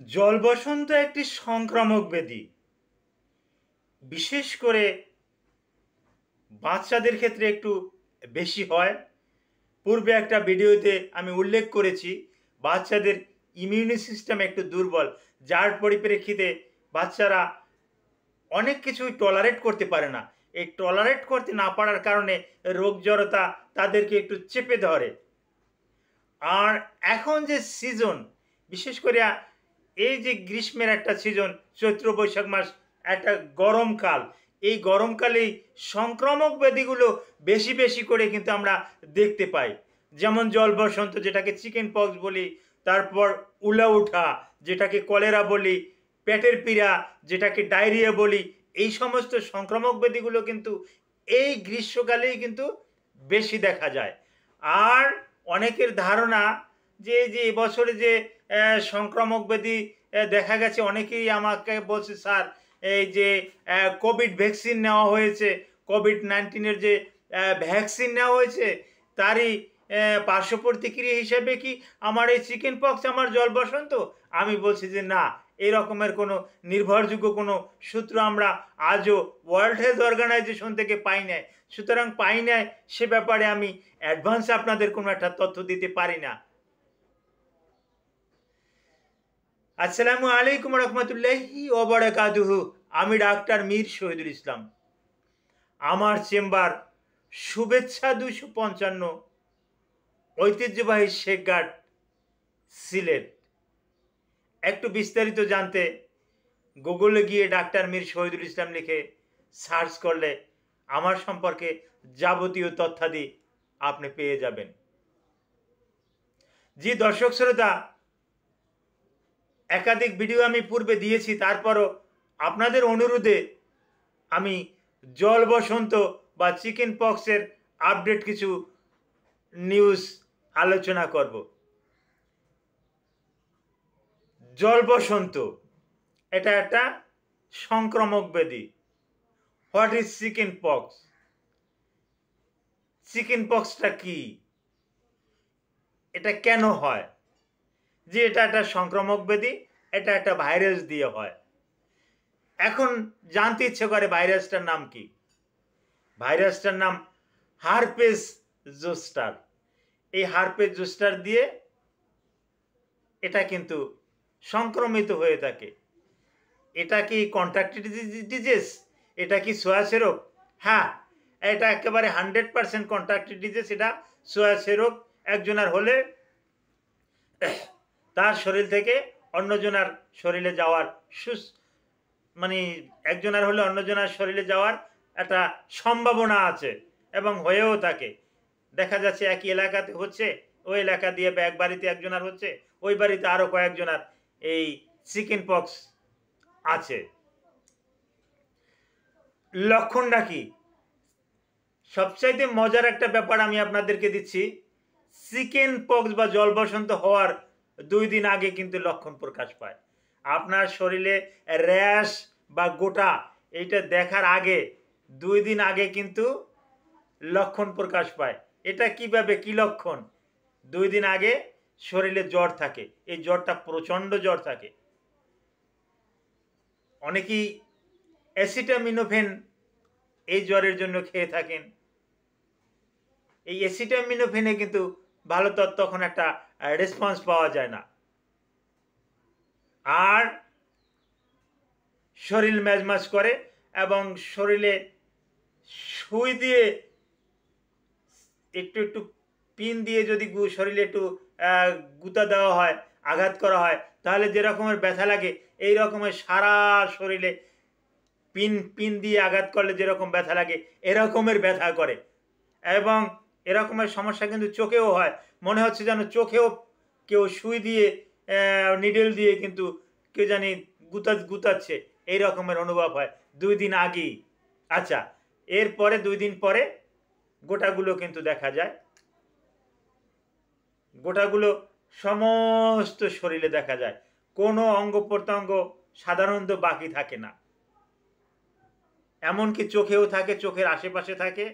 জল বসন্ত একটি সংক্রামক ব্যাধি। বিশেষ করে বাচ্চাদের ক্ষেত্রে একটু বেশি হয়। পূর্বে একটা ভিডিওতে আমি উল্লেখ করেছি বাচ্চাদের ইমিউনি সিস্টেম একটু দুর্বল, যার পরিপ্রেক্ষিতে বাচ্চারা অনেক কিছুই টলারেট করতে পারে না। এই টলারেট করতে না পারার কারণে রোগ জড়তা তাদেরকে একটু চেপে ধরে। আর এখন যে সিজন, বিশেষ করে এই যে গ্রীষ্মের একটা সিজন, চৈত্র বৈশাখ মাস, একটা গরমকাল, এই গরমকালেই সংক্রামক ব্যাধিগুলো বেশি বেশি করে কিন্তু আমরা দেখতে পাই। যেমন জল বসন্ত, যেটাকে চিকেন পক্স বলি, তারপর উলা উঠা, যেটাকে কলেরা বলি, পেটের পীড়া, যেটাকে ডায়রিয়া বলি, এই সমস্ত সংক্রামক ব্যাধিগুলো কিন্তু এই গ্রীষ্মকালেই কিন্তু বেশি দেখা যায়। আর অনেকের ধারণা যে এবছরে যে সংক্রামক ব্যাধি দেখা গেছে, অনেকেই আমাকে বলছে, স্যার এই যে কোভিড ভ্যাকসিন নেওয়া হয়েছে, কোভিড-19 যে ভ্যাকসিন নেওয়া হয়েছে, তারই পার্শ্ব প্রতিক্রিয়া হিসেবে কি আমার এই চিকেন পক্স, আমার জল বসন্ত? আমি বলছি যে না, এই রকমের কোনো নির্ভরযোগ্য কোনো সূত্র আমরা আজও ওয়ার্ল্ড হেলথ অর্গানাইজেশন থেকে পাই নাই। সুতরাং পাই নাই, সে ব্যাপারে আমি অ্যাডভান্স আপনাদের কোনো একটা তথ্য দিতে পারি না। আসসালামু আলাইকুম রহমতুল্লাহি ওয়া বারাকাতুহু। আমি ডাক্তার মীর শহীদুল ইসলাম। আমার চেম্বার শুভেচ্ছা 255, ঐতিহ্যবাহী শেখঘাট, সিলেট। একটু বিস্তারিত জানতে গুগলে গিয়ে ডাক্তার মীর শহীদুল ইসলাম লিখে সার্চ করলে আমার সম্পর্কে যাবতীয় তথ্যাদি আপনি পেয়ে যাবেন। জি দর্শক শ্রোতা, একাধিক ভিডিও আমি পূর্বে দিয়েছি, তারপরও আপনাদের অনুরোধে আমি জল বসন্ত বা চিকেন পক্সের আপডেট কিছু নিউজ আলোচনা করব। জল বসন্ত এটা একটা সংক্রামক ব্যাধি। What is chicken pox? Chicken পক্সটা কি, এটা কেন হয়? যে এটা একটা সংক্রামক ব্যাধি, এটা একটা ভাইরাস দিয়ে হয়। এখন জানতে ইচ্ছে করে ভাইরাসটার নাম কি। ভাইরাসটার নাম হারপেস জোস্টার। এই হারপেস জোস্টার দিয়ে এটা কিন্তু সংক্রমিত হয়ে থাকে। এটা কি কন্ট্রাক্টেড ডিজিজ? এটা কি ছোঁয়াচে রোগ? হ্যাঁ, এটা একেবারে 100% কন্ট্রাক্টেড ডিজিজ। এটা ছোঁয়াচে রোগ। একজনের হলে তার শরীর থেকে অন্যজনের শরীরে যাওয়ার মানে একজনের হলে অন্যজনের শরীরে যাওয়ার একটা সম্ভাবনা আছে এবং হয়েও থাকে। দেখা যাচ্ছে একই এলাকাতে হচ্ছে, ওই এলাকা দিয়ে এক বাড়িতে একজনের হচ্ছে, ওই বাড়িতে আরও কয়েকজনের এই চিকেন পক্স আছে। লক্ষণটা কি? সবচাইতে মজার একটা ব্যাপার আমি আপনাদেরকে দিচ্ছি। চিকেন পক্স বা জল বসন্ত হওয়ার 2 দিন আগে কিন্তু লক্ষণ প্রকাশ পায়। আপনার শরীরে র্যাশ বা গোটা এইটা দেখার আগে 2 দিন আগে কিন্তু লক্ষণ প্রকাশ পায়। এটা কিভাবে, কি লক্ষণ? 2 দিন আগে শরীরে জ্বর থাকে, এই জ্বরটা প্রচণ্ড জ্বর থাকে। অনেকেই অ্যাসিটামিনোফেন এই জ্বরের জন্য খেয়ে থাকেন। এই অ্যাসিটামিনোফেনে কিন্তু ভালো তখন একটা রেসপন্স পাওয়া যায় না। আর শরীর ম্যাজম্যাজ করে এবং শরীরে সুই দিয়ে একটু একটু পিন দিয়ে যদি শরীরে একটু গুঁতা দেওয়া হয়, আঘাত করা হয়, তাহলে যে রকমের ব্যথা লাগে, এই রকমের সারা শরীরে পিন দিয়ে আঘাত করলে যেরকম ব্যথা লাগে, এরকমের ব্যথা করে। এবং এরকমের সমস্যা কিন্তু চোখেও হয়। মনে হচ্ছে যেন চোখেও কেউ সুই দিয়ে, নিডেল দিয়ে কিন্তু কেউ জানি গুতাচ্ছে, এই রকমের অনুভব হয় 2 দিন আগেই। আচ্ছা, এরপরে 2 দিন পরে গোটাগুলো কিন্তু দেখা যায়। গোটাগুলো সমস্ত শরীরে দেখা যায়, কোনো অঙ্গ প্রত্যঙ্গ সাধারণত বাকি থাকে না। এমনকি চোখেও থাকে, চোখের আশেপাশে থাকে,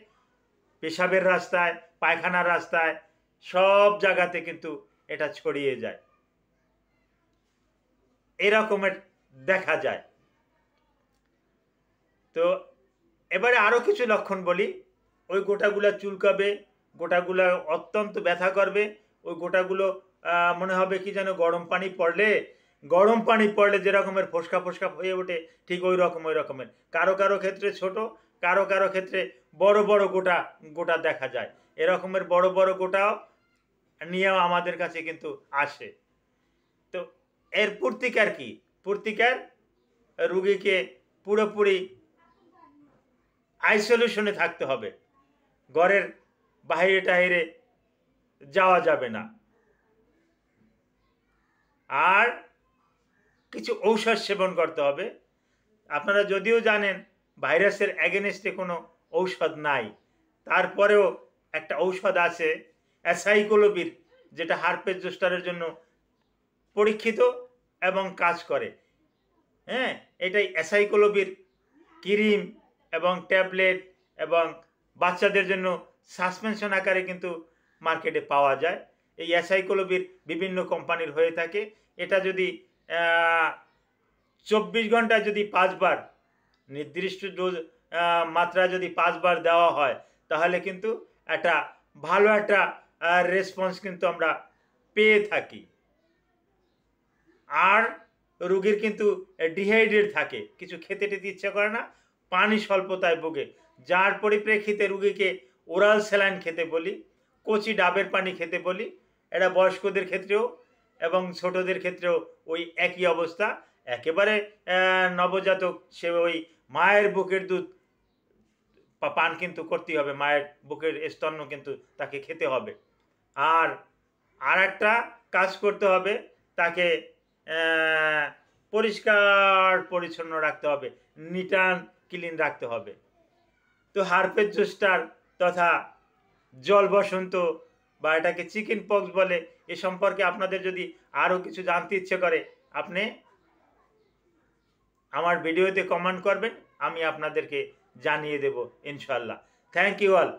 পেশাবের রাস্তায়, পায়খানার রাস্তায়, সব জায়গাতে কিন্তু এটা ছড়িয়ে যায়। এরকমের দেখা যায়। তো এবারে আরও কিছু লক্ষণ বলি। ওই গোটাগুলো চুলকাবে, গোটাগুলো অত্যন্ত ব্যথা করবে, ওই গোটাগুলো মনে হবে কি যেন গরম পানি পড়লে যে রকমের ফোসকা ফোসকা হয়ে ওঠে, ঠিক ওই রকমের। কারো কারো ক্ষেত্রে ছোট, কারো কারো ক্ষেত্রে বড় বড় গোটা দেখা যায়। এরকমের বড় বড় গোটাও নিয়েও আমাদের কাছে কিন্তু আসে। তো এর প্রতিকার কি? প্রতিকার রুগীকে পুরোপুরি আইসোলেশনে থাকতে হবে, ঘরের বাইরে টাইরে যাওয়া যাবে না। আর কিছু ঔষধ সেবন করতে হবে। আপনারা যদিও জানেন ভাইরাসের অ্যাগেনস্টে কোনো ঔষধ নাই, তারপরেও একটা ঔষধ আছে অ্যাসাইক্লোভির, যেটা হার্পেস জোস্টারের জন্য পরীক্ষিত এবং কাজ করে। হ্যাঁ, এটাই অ্যাসাইক্লোভির ক্রিম এবং ট্যাবলেট এবং বাচ্চাদের জন্য সাসপেনশন আকারে কিন্তু মার্কেটে পাওয়া যায়। এই অ্যাসাইক্লোভির বিভিন্ন কোম্পানির হয়ে থাকে। এটা যদি 24 ঘন্টায় যদি 5 বার নির্দিষ্ট ডোজ মাত্রা যদি 5 বার দেওয়া হয়, তাহলে কিন্তু একটা ভালো একটা রেসপন্স কিন্তু আমরা পেয়ে থাকি। আর রোগীর কিন্তু ডিহাইড্রেট থাকে, কিছু খেতে টেতে ইচ্ছা করে না, পানি স্বল্পতায় ভোগে, যার পরিপ্রেক্ষিতে রোগীকে ওরাল স্যালাইন খেতে বলি, কচি ডাবের পানি খেতে বলি। এটা বয়স্কদের ক্ষেত্রেও এবং ছোটদের ক্ষেত্রেও ওই একই অবস্থা। একেবারে নবজাতক সে ওই মায়ের বুকের দুধ পান কিন্তু করতেই হবে, মায়ের বুকের স্তন্য কিন্তু তাকে খেতে হবে। আর একটা কাজ করতে হবে, তাকে পরিষ্কার পরিচ্ছন্ন রাখতে হবে, নিট অ্যান্ড ক্লিন রাখতে হবে। তো হার্পেস জোস্টার তথা জল বসন্ত বা এটাকে চিকেন পক্স বলে, এ সম্পর্কে আপনাদের যদি আরও কিছু জানতে ইচ্ছে করে, আপনি আমার ভিডিওতে কমেন্ট করবেন, আমি আপনাদেরকে জানিয়ে দেব ইনশাল্লাহ। Thank you all.